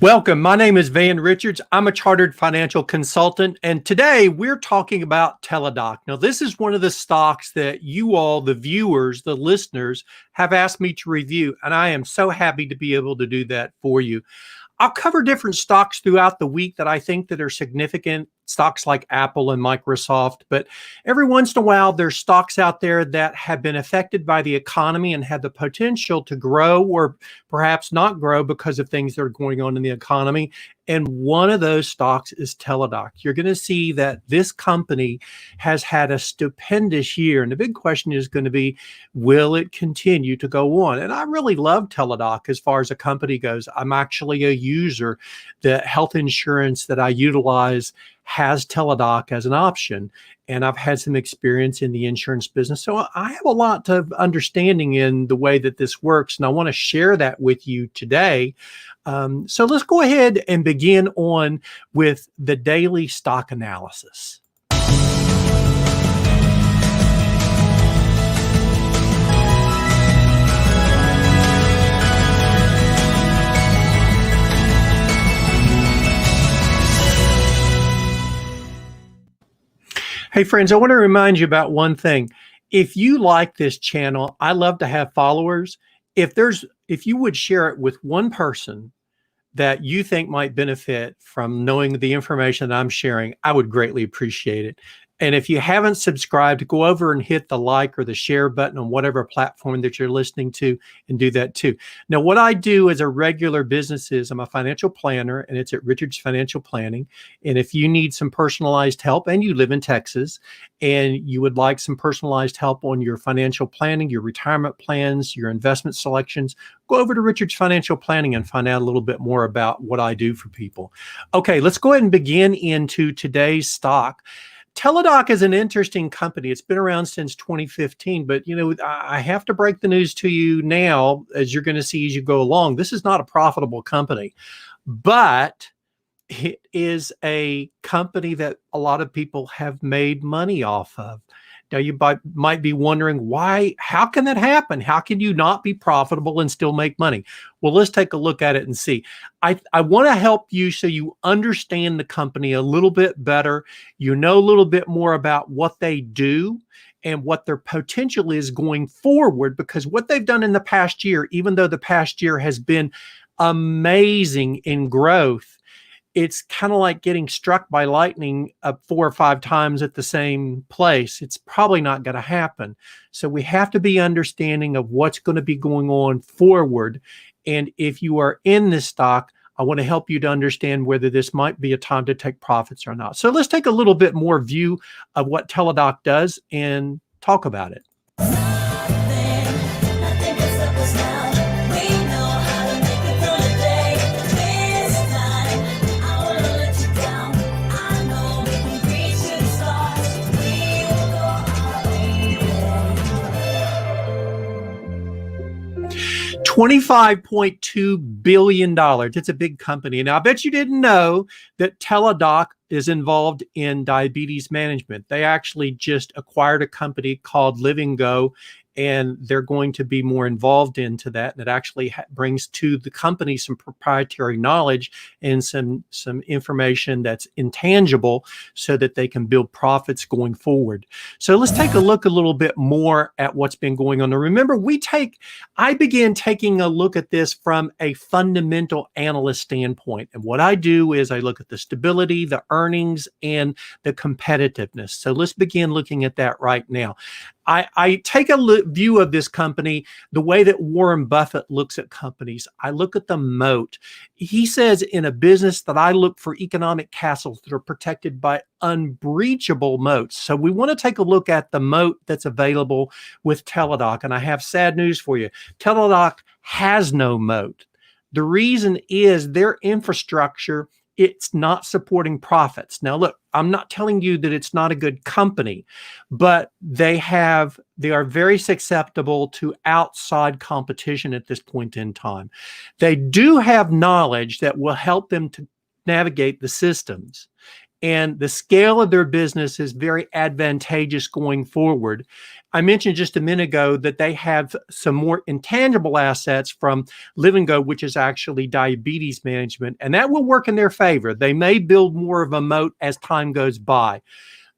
Welcome. My name is Van Richards. I'm a chartered financial consultant, and today we're talking about Teladoc. Now, this is one of the stocks that you all, the viewers, the listeners, have asked me to review, and I am so happy to be able to do that for you. I'll cover different stocks throughout the week that I think that are significant, stocks like Apple and Microsoft, but every once in a while there's stocks out there that have been affected by the economy and have the potential to grow or perhaps not grow because of things that are going on in the economy. And one of those stocks is Teladoc. You're going to see that this company has had a stupendous year. And the big question is going to be, will it continue to go on? And I really love Teladoc as far as a company goes. I'm actually a user. The health insurance that I utilize has Teladoc as an option. And I've had some experience in the insurance business. So I have a lot of understanding in the way that this works. And I want to share that with you today. So let's go ahead and begin on with the daily stock analysis. Hey friends, I want to remind you about one thing. If you like this channel, I love to have followers. If you would share it with one person that you think might benefit from knowing the information that I'm sharing, I would greatly appreciate it. And if you haven't subscribed, go over and hit the like or the share button on whatever platform that you're listening to and do that too. Now, what I do as a regular business is I'm a financial planner, and it's at Richards Financial Planning. And if you need some personalized help and you live in Texas and you would like some personalized help on your financial planning, your retirement plans, your investment selections, go over to Richards Financial Planning and find out a little bit more about what I do for people. Okay, let's go ahead and begin into today's stock. Teladoc is an interesting company. It's been around since 2015, but I have to break the news to you now, as you're going to see as you go along. This is not a profitable company, but it is a company that a lot of people have made money off of. Now, you might be wondering why, how can that happen? How can you not be profitable and still make money? Well, let's take a look at it and see. I want to help you so you understand the company a little bit better. You know a little bit more about what they do and what their potential is going forward, because what they've done in the past year, even though the past year has been amazing in growth, it's kind of like getting struck by lightning 4 or 5 times at the same place. It's probably not going to happen. So we have to be understanding of what's going to be going on forward. And if you are in this stock, I want to help you to understand whether this might be a time to take profits or not. So let's take a little bit more view of what Teladoc does and talk about it. $25.2 billion. It's a big company. And I bet you didn't know that Teladoc is involved in diabetes management. They actually just acquired a company called LivingGo, and they're going to be more involved into that. And it actually brings to the company some proprietary knowledge and some information that's intangible so that they can build profits going forward. So let's take a look a little bit more at what's been going on. Now, remember, I began taking a look at this from a fundamental analyst standpoint. And what I do is I look at the stability, the earnings, and the competitiveness. So let's begin looking at that right now. I take a view of this company the way that Warren Buffett looks at companies. I look at the moat. He says in a business that I look for economic castles that are protected by unbreachable moats. So we want to take a look at the moat that's available with Teladoc. And I have sad news for you. Teladoc has no moat. The reason is their infrastructure, it's not supporting profits. Now, look, I'm not telling you that it's not a good company, but they are very susceptible to outside competition at this point in time. They do have knowledge that will help them to navigate the systems. And the scale of their business is very advantageous going forward. I mentioned just a minute ago that they have some more intangible assets from Living which is actually diabetes management, and that will work in their favor. They may build more of a moat as time goes by.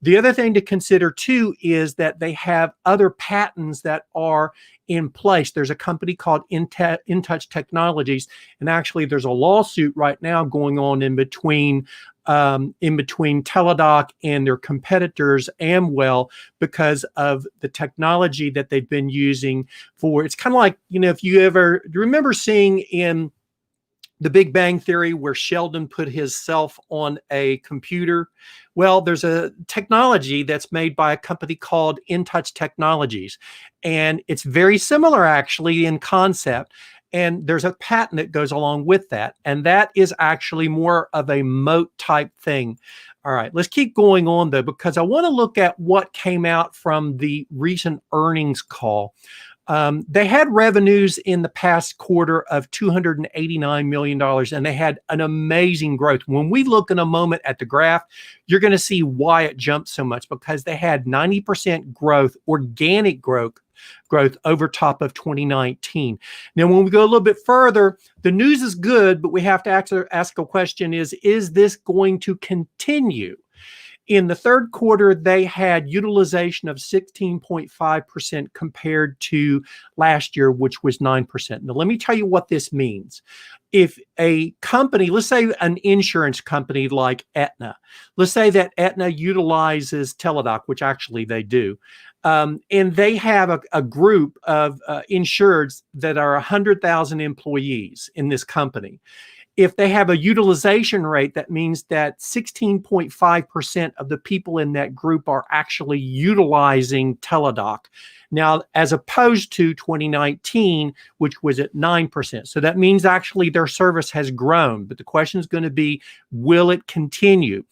The other thing to consider too is that they have other patents that are in place. There's a company called InTouch Technologies, and actually there's a lawsuit right now going on in between Teladoc and their competitors, Amwell, because of the technology that they've been using for. It's kind of like, if you ever remember seeing in The Big Bang Theory where Sheldon put his self on a computer. Well, there's a technology that's made by a company called InTouch Technologies, and it's very similar actually in concept. And there's a patent that goes along with that, and that is actually more of a moat type thing. All right, let's keep going on though, because I want to look at what came out from the recent earnings call. They had revenues in the past quarter of $289 million, and they had an amazing growth. When we look in a moment at the graph, you're going to see why it jumped so much, because they had 90% growth, organic growth over top of 2019. Now, when we go a little bit further, the news is good, but we have to ask a question is this going to continue? In the third quarter, they had utilization of 16.5% compared to last year, which was 9%. Now, let me tell you what this means. If a company, let's say an insurance company like Aetna, let's say that Aetna utilizes Teladoc, which actually they do, and they have a group of insureds that are 100,000 employees in this company. If they have a utilization rate, that means that 16.5% of the people in that group are actually utilizing Teladoc. Now, as opposed to 2019, which was at 9%. So that means actually their service has grown. But the question is going to be, will it continue?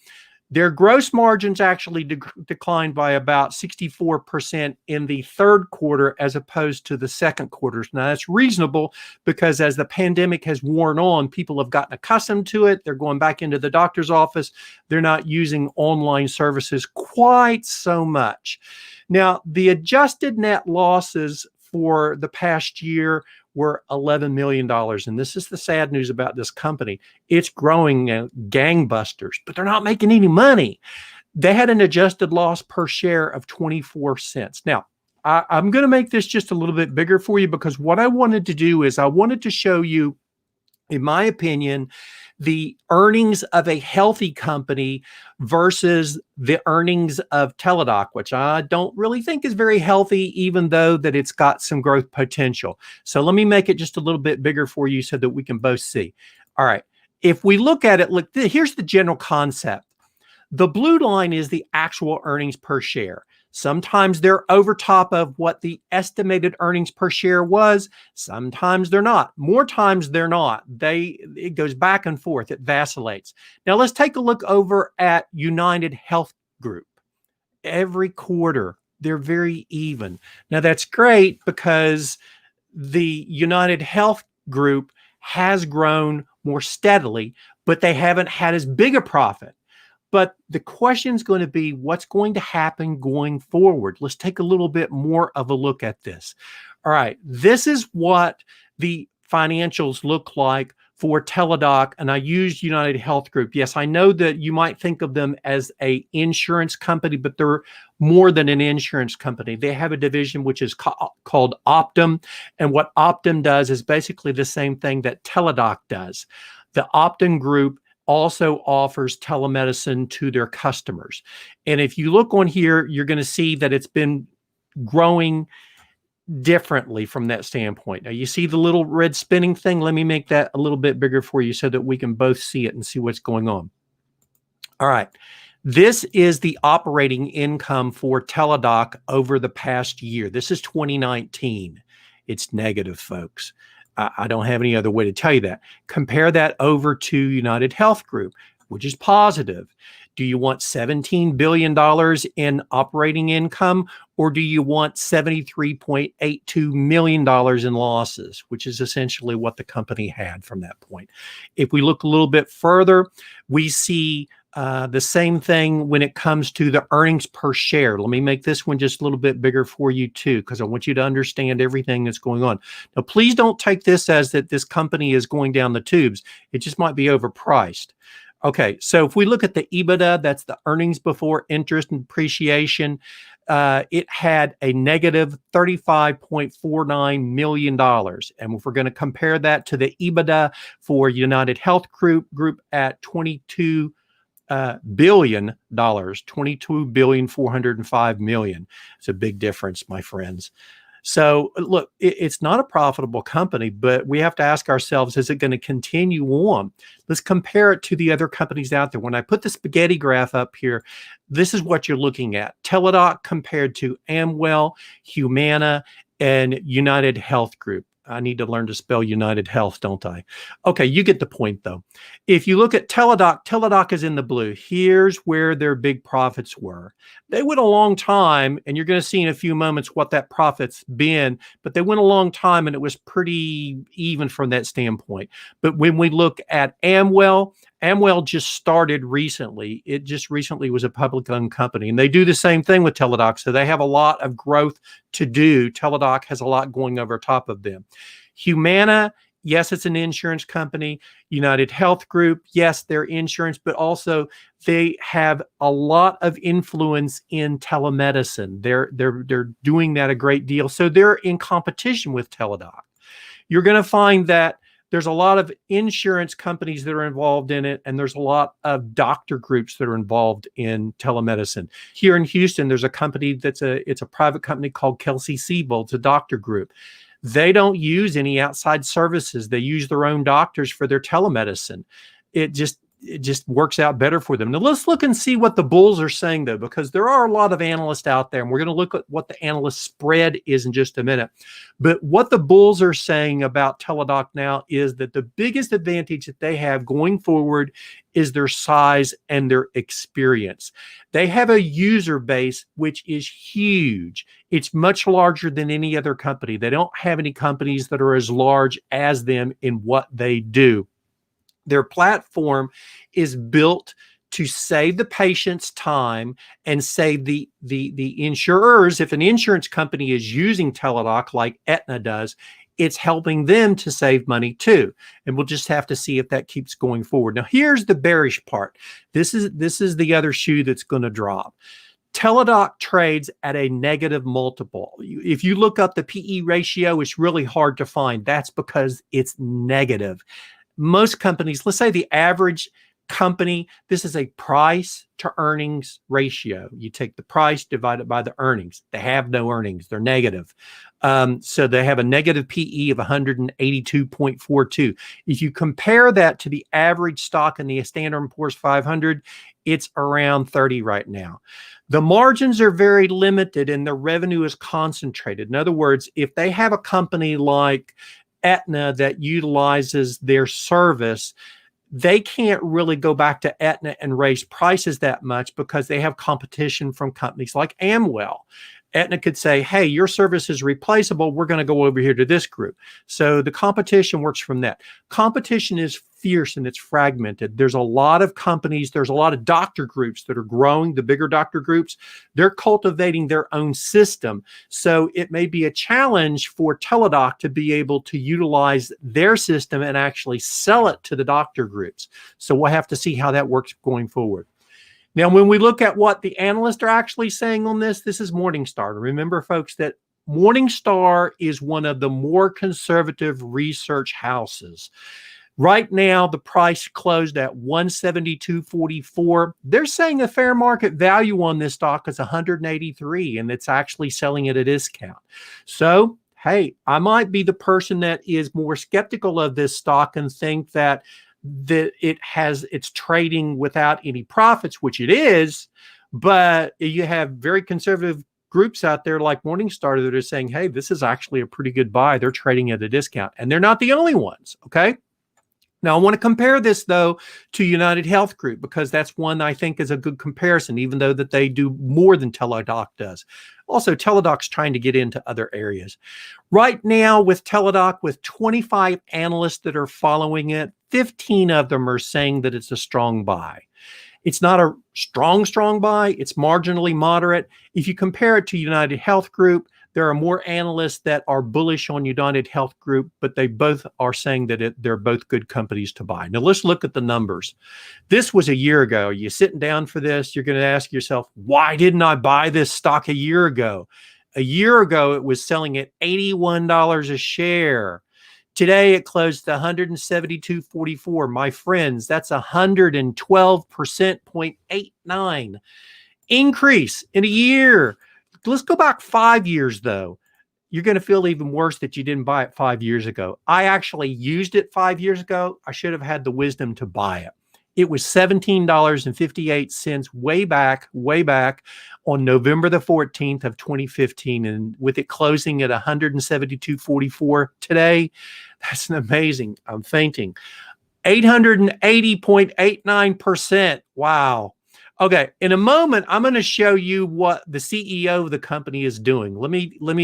Their gross margins actually declined by about 64% in the third quarter as opposed to the second quarters. Now, that's reasonable because as the pandemic has worn on, people have gotten accustomed to it. They're going back into the doctor's office. They're not using online services quite so much. Now, the adjusted net losses for the past year were $11 million. And this is the sad news about this company. It's growing gangbusters, but they're not making any money. They had an adjusted loss per share of 24 cents. Now, I'm going to make this just a little bit bigger for you, because what I wanted to do is I wanted to show you, in my opinion, the earnings of a healthy company versus the earnings of Teladoc, which I don't really think is very healthy, even though that it's got some growth potential. So let me make it just a little bit bigger for you so that we can both see. All right. If we look at it, look, here's the general concept. The blue line is the actual earnings per share. Sometimes they're over top of what the estimated earnings per share was. Sometimes they're not. More times they're not. It goes back and forth. It vacillates. Now let's take a look over at United Health Group. Every quarter, they're very even. Now that's great because the United Health Group has grown more steadily, but they haven't had as big a profit. But the question is going to be, what's going to happen going forward? Let's take a little bit more of a look at this. All right, this is what the financials look like for Teladoc, and I used United Health Group. Yes, I know that you might think of them as an insurance company, but they're more than an insurance company. They have a division which is called Optum, and what Optum does is basically the same thing that Teladoc does. The Optum Group also offers telemedicine to their customers. And if you look on here, you're going to see that it's been growing differently from that standpoint. Now, you see the little red spinning thing? Let me make that a little bit bigger for you so that we can both see it and see what's going on. All right. This is the operating income for Teladoc over the past year. This is 2019. It's negative, folks. I don't have any other way to tell you that. Compare that over to United Health Group, which is positive. Do you want $17 billion in operating income, or do you want $73.82 million in losses, which is essentially what the company had from that point? If we look a little bit further, we see The same thing when it comes to the earnings per share. Let me make this one just a little bit bigger for you too, because I want you to understand everything that's going on. Now, please don't take this as that this company is going down the tubes. It just might be overpriced. Okay, so if we look at the EBITDA, that's the earnings before interest and depreciation, it had a negative $35.49 million. And if we're going to compare that to the EBITDA for United Health Group at $22 billion, $22,405,000,000. It's a big difference, my friends. So look, it's not a profitable company, but we have to ask ourselves, is it going to continue on? Let's compare it to the other companies out there. When I put the spaghetti graph up here, this is what you're looking at. Teladoc compared to Amwell, Humana, and United Health Group. I need to learn to spell United Health, don't I? Okay, you get the point though. If you look at Teladoc, Teladoc is in the blue. Here's where their big profits were. They went a long time, and you're going to see in a few moments what that profit's been, but they went a long time and it was pretty even from that standpoint. But when we look at Amwell, Amwell just started recently. It just recently was a public owned company, and they do the same thing with Teladoc. So they have a lot of growth to do. Teladoc has a lot going over top of them. Humana, yes, it's an insurance company. United Health Group, yes, they're insurance, but also they have a lot of influence in telemedicine. They're doing that a great deal. So they're in competition with Teladoc. You're going to find that there's a lot of insurance companies that are involved in it, and there's a lot of doctor groups that are involved in telemedicine. Here in Houston, there's a company it's a private company called Kelsey-Seybold. It's a doctor group. They don't use any outside services. They use their own doctors for their telemedicine. It just works out better for them. Now let's look and see what the bulls are saying though, because there are a lot of analysts out there, and we're going to look at what the analyst spread is in just a minute. But what the bulls are saying about Teladoc now is that the biggest advantage that they have going forward is their size and their experience. They have a user base which is huge. It's much larger than any other company. They don't have any companies that are as large as them in what they do. Their platform is built to save the patient's time and save the insurers. If an insurance company is using Teladoc like Aetna does, it's helping them to save money too. And we'll just have to see if that keeps going forward. Now, here's the bearish part. This is the other shoe that's going to drop. Teladoc trades at a negative multiple. If you look up the PE ratio, it's really hard to find. That's because it's negative. Most companies, let's say the average company, this is a price to earnings ratio. You take the price divided by the earnings. They have no earnings. They're negative. So they have a negative PE of 182.42. If you compare that to the average stock in the Standard & Poor's 500, it's around 30 right now. The margins are very limited and the revenue is concentrated. In other words, if they have a company like Aetna that utilizes their service, they can't really go back to Aetna and raise prices that much because they have competition from companies like Amwell. Aetna could say, hey, your service is replaceable. We're going to go over here to this group. So the competition works from that. Competition is fierce and it's fragmented. There's a lot of companies. There's a lot of doctor groups that are growing. The bigger doctor groups, they're cultivating their own system. So it may be a challenge for Teladoc to be able to utilize their system and actually sell it to the doctor groups. So we'll have to see how that works going forward. Now, when we look at what the analysts are actually saying on this is Morningstar. Remember, folks, that Morningstar is one of the more conservative research houses. Right now, the price closed at $172.44. They're saying a fair market value on this stock is $183, and it's actually selling at a discount. So, hey, I might be the person that is more skeptical of this stock and think that it's trading without any profits, which it is, but you have very conservative groups out there like Morningstar that are saying, hey, this is actually a pretty good buy. They're trading at a discount, and they're not the only ones. Okay. Now, I want to compare this, though, to United Health Group, because that's one I think is a good comparison, even though that they do more than Teladoc does. Also, Teladoc's trying to get into other areas. Right now, with Teladoc, with 25 analysts that are following it, 15 of them are saying that it's a strong buy. It's not a strong buy. It's marginally moderate. If you compare it to United Health Group, there are more analysts that are bullish on United Health Group, but they both are saying that they're both good companies to buy. Now let's look at the numbers. This was a year ago. You're sitting down for this. You're going to ask yourself, why didn't I buy this stock a year ago? A year ago, it was selling at $81 a share. Today, it closed at 172.44. My friends, that's 112.89 increase in a year. Let's go back 5 years, though. You're going to feel even worse that you didn't buy it 5 years ago. I actually used it 5 years ago. I should have had the wisdom to buy it. It was $17.58 way back on November the 14th of 2015. And with it closing at 172.44 today, that's an amazing, I'm fainting, 880.89%. Wow. Okay, in a moment, I'm going to show you what the CEO of the company is doing. Let me let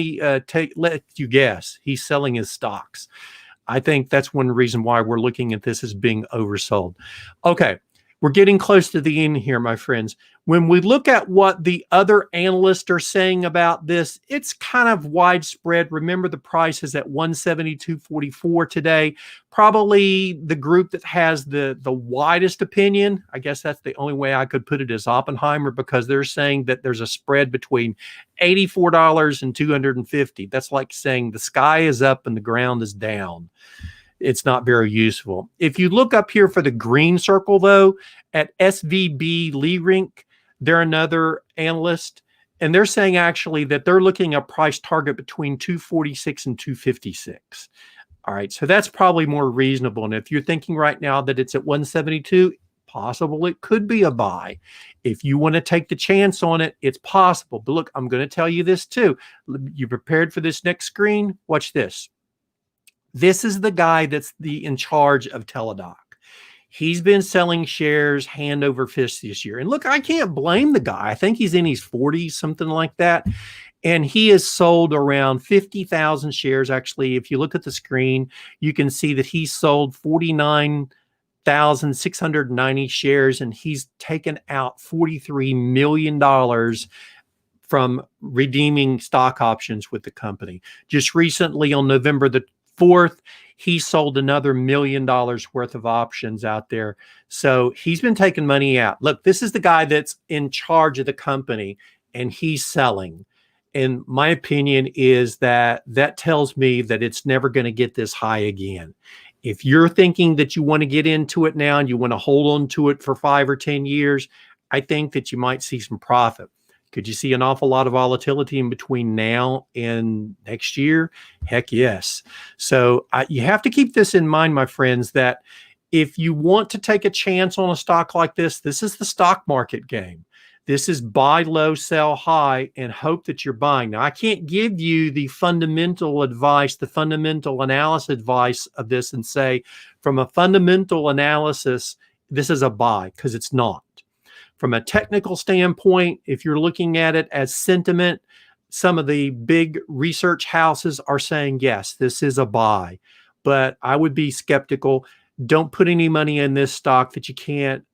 you guess. He's selling his stocks. I think that's one reason why we're looking at this as being oversold. Okay, we're getting close to the end here, my friends. When we look at what the other analysts are saying about this, it's kind of widespread. Remember, the price is at 172.44 today. Probably the group that has the widest opinion, I guess that's the only way I could put it, is Oppenheimer, because they're saying that there's a spread between $84 and $250. That's like saying the sky is up and the ground is down. It's not very useful. If you look up here for the green circle, though, at SVB Leerink, they're another analyst, and they're saying actually that they're looking at price target between 246 and 256. All right, so that's probably more reasonable. And if you're thinking right now that it's at 172, possible it could be a buy. If you want to take the chance on it, it's possible. But look, I'm going to tell you this too. You prepared for this next screen? Watch this. This is the guy that's in charge of Teladoc. He's been selling shares hand over fist this year. And look, I can't blame the guy. I think he's in his 40s, something like that. And he has sold around 50,000 shares. Actually, if you look at the screen, you can see that he sold 49,690 shares, and he's taken out $43 million from redeeming stock options with the company. Just recently on November the 4th, he sold another $1 million worth of options out there. So he's been taking money out. Look, this is the guy that's in charge of the company, and he's selling. And my opinion is that tells me that it's never going to get this high again. If you're thinking that you want to get into it now and you want to hold on to it for 5 or 10 years, I think that you might see some profit. Could you see an awful lot of volatility in between now and next year? Heck yes. So you have to keep this in mind, my friends, that if you want to take a chance on a stock like this, this is the stock market game. This is buy low, sell high, and hope that you're buying. Now, I can't give you the fundamental advice, the fundamental analysis advice of this and say, from a fundamental analysis, this is a buy, because it's not. From a technical standpoint, if you're looking at it as sentiment, some of the big research houses are saying, yes, this is a buy. But I would be skeptical. Don't put any money in this stock that you can't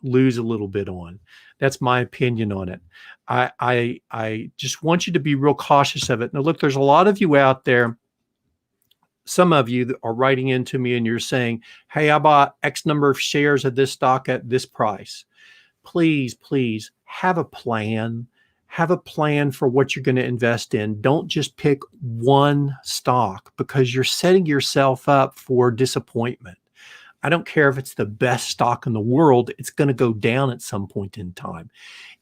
lose a little bit on. That's my opinion on it. I just want you to be real cautious of it. Now, look, there's a lot of you out there. Some of you that are writing into me and you're saying, hey, I bought X number of shares of this stock at this price. Please, please have a plan. Have a plan for what you're going to invest in. Don't just pick one stock, because you're setting yourself up for disappointment. I don't care if it's the best stock in the world, it's going to go down at some point in time.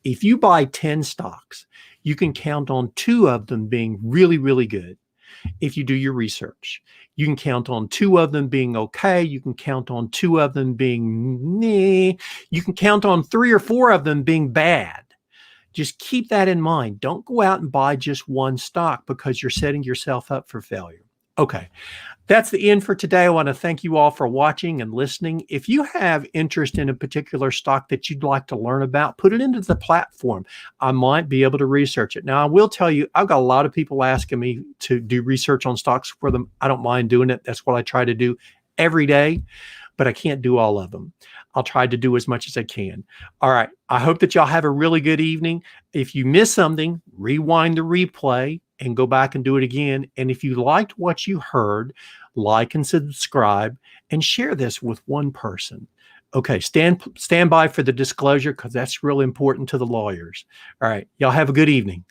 If you buy 10 stocks, you can count on 2 of them being really, really good. If you do your research, you can count on 2 of them being okay. You can count on 2 of them being meh. You can count on 3 or 4 of them being bad. Just keep that in mind. Don't go out and buy just one stock, because you're setting yourself up for failure. Okay, that's the end for today. I want to thank you all for watching and listening. If you have interest in a particular stock that you'd like to learn about, put it into the platform. I might be able to research it. Now, I will tell you, I've got a lot of people asking me to do research on stocks for them. I don't mind doing it. That's what I try to do every day. but I can't do all of them. I'll try to do as much as I can. All right. I hope that y'all have a really good evening. If you miss something, rewind the replay and go back and do it again. And if you liked what you heard, like and subscribe and share this with one person. Okay, stand by for the disclosure because that's really important to the lawyers. All right, y'all have a good evening.